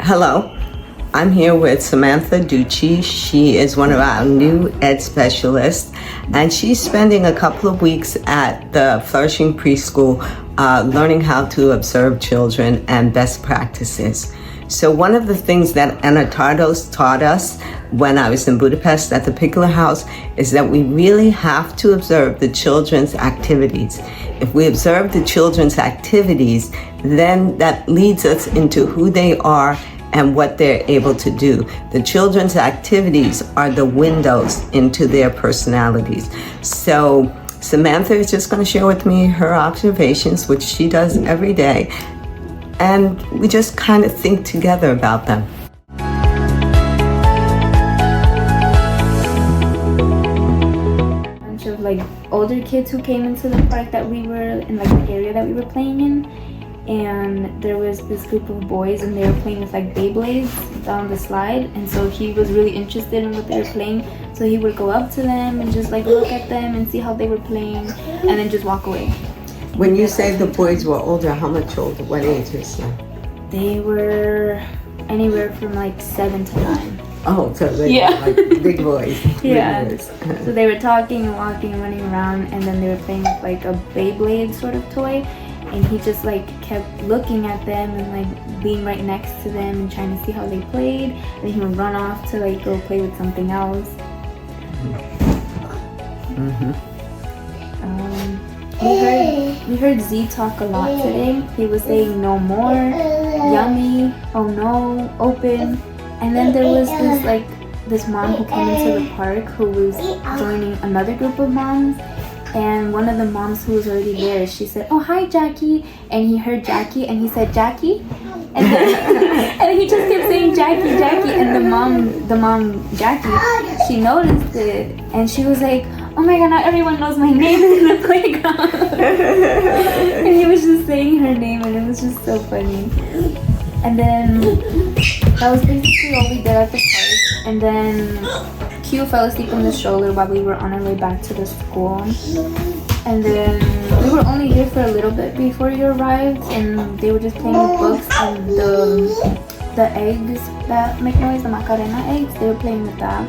Hello, I'm here with Samantha Ducci. She is one of our new ed specialists, and she's spending a couple of weeks at the Flourishing Preschool learning how to observe children and best practices. So one of the things that Anna Tardos taught us when I was in Budapest at the Pickler House is that we really have to observe the children's activities. If we observe the children's activities, then that leads us into who they are and what they're able to do. The children's activities are the windows into their personalities. So Samantha is just going to share with me her observations, which she does every day, and we just kind of think together about them. Bunch of older kids who came into the park that we were in, the area that we were playing in. And there was this group of boys and they were playing with Beyblades down the slide, and so he was really interested in what they were playing, so he would go up to them and just look at them and see how they were playing and then just walk away. When you say the boys were older, how much older? What ages? They were anywhere from 7 to 9. Oh, so they were big boys. Yeah. Big boys. So they were talking and walking and running around, and then they were playing with a Beyblade sort of toy. And he just kept looking at them and being right next to them and trying to see how they played. And he would run off to go play with something else. Mm-hmm. We heard Z talk a lot today. He was saying no more, yummy, oh no, open. And then there was this mom who came into the park who was joining another group of moms. And one of the moms who was already there, she said, "Oh, hi, Jackie." And he heard Jackie and he said, "Jackie?" And then, and he just kept saying, "Jackie, Jackie." And the mom, Jackie, she noticed it and she was like, "Oh my God, not everyone knows my name in the playground." And he was just saying her name and it was just so funny. And then that was basically all we did at the park. And then Q fell asleep in the stroller while we were on our way back to the school. And then we were only here for a little bit before you arrived, and they were just playing with books and the eggs that make noise, the Macarena eggs, they were playing with that.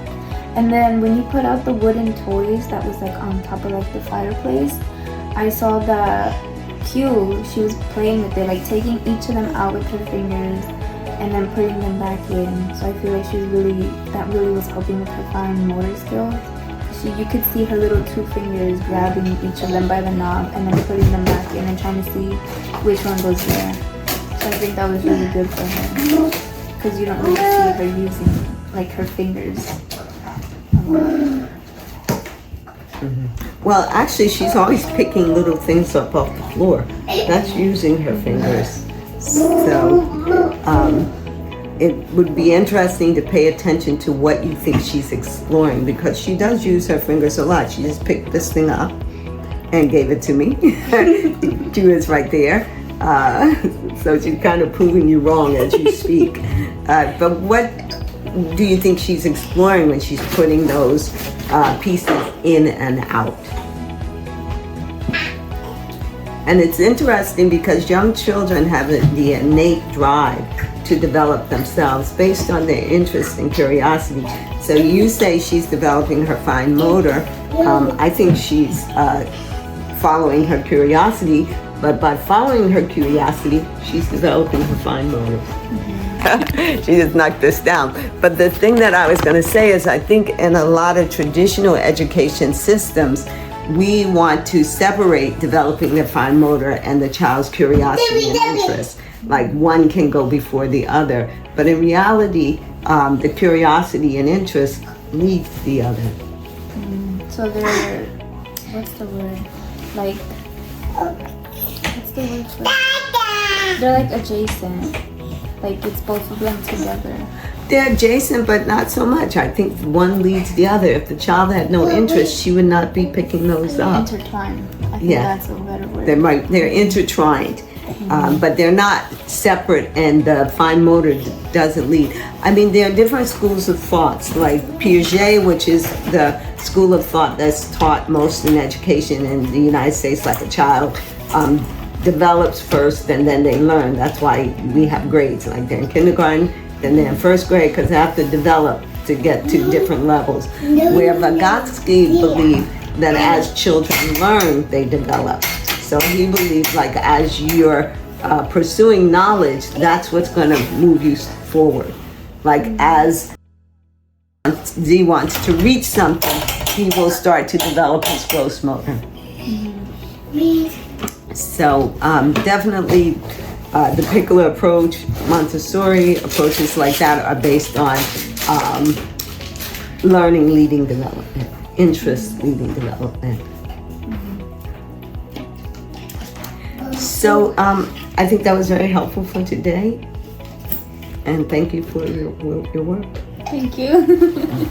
And then when you put out the wooden toys that was on top of the fireplace, I saw that Q, she was playing with it, taking each of them out with her fingers and then putting them back in. So I feel like that really was helping with her fine motor skills. You could see her little 2 fingers grabbing each of them by the knob and then putting them back in and trying to see which one goes there. So I think that was really good for her, because you don't really see her using her fingers. Mm-hmm. Well, actually, she's always picking little things up off the floor. That's using her fingers. So it would be interesting to pay attention to what you think she's exploring, because she does use her fingers a lot. She just picked this thing up and gave it to me. She was right there. So she's kind of proving you wrong as you speak. But what do you think she's exploring when she's putting those pieces in and out? And it's interesting because young children have the innate drive to develop themselves based on their interest and curiosity. So you say she's developing her fine motor. I think she's following her curiosity, but by following her curiosity, she's developing her fine motor. She just knocked this down. But the thing that I was going to say is I think in a lot of traditional education systems, we want to separate developing the fine motor and the child's curiosity and interest. One can go before the other. But in reality, the curiosity and interest leads the other. So they're, what's the word? What's the word for it? They're adjacent. It's both of them together. They're adjacent, but not so much. I think one leads the other. If the child had no interest, she would not be picking those up. Intertwined. I think that's a better word. They're intertwined, but they're not separate, and the fine motor doesn't lead. I mean, there are different schools of thoughts, like Piaget, which is the school of thought that's taught most in education in the United States, like a child develops first and then they learn. That's why we have grades, like they're in kindergarten, then they're in first grade, because they have to develop to get to different levels. Where Vygotsky believed that as children learn, they develop. So he believed like as you're pursuing knowledge, that's what's going to move you forward. Like as Z wants to reach something, he will start to develop his gross motor. So definitely the Pickler approach, Montessori approaches like that are based on learning leading development, interest leading development. So I think that was very helpful for today. And thank you for your work. Thank you.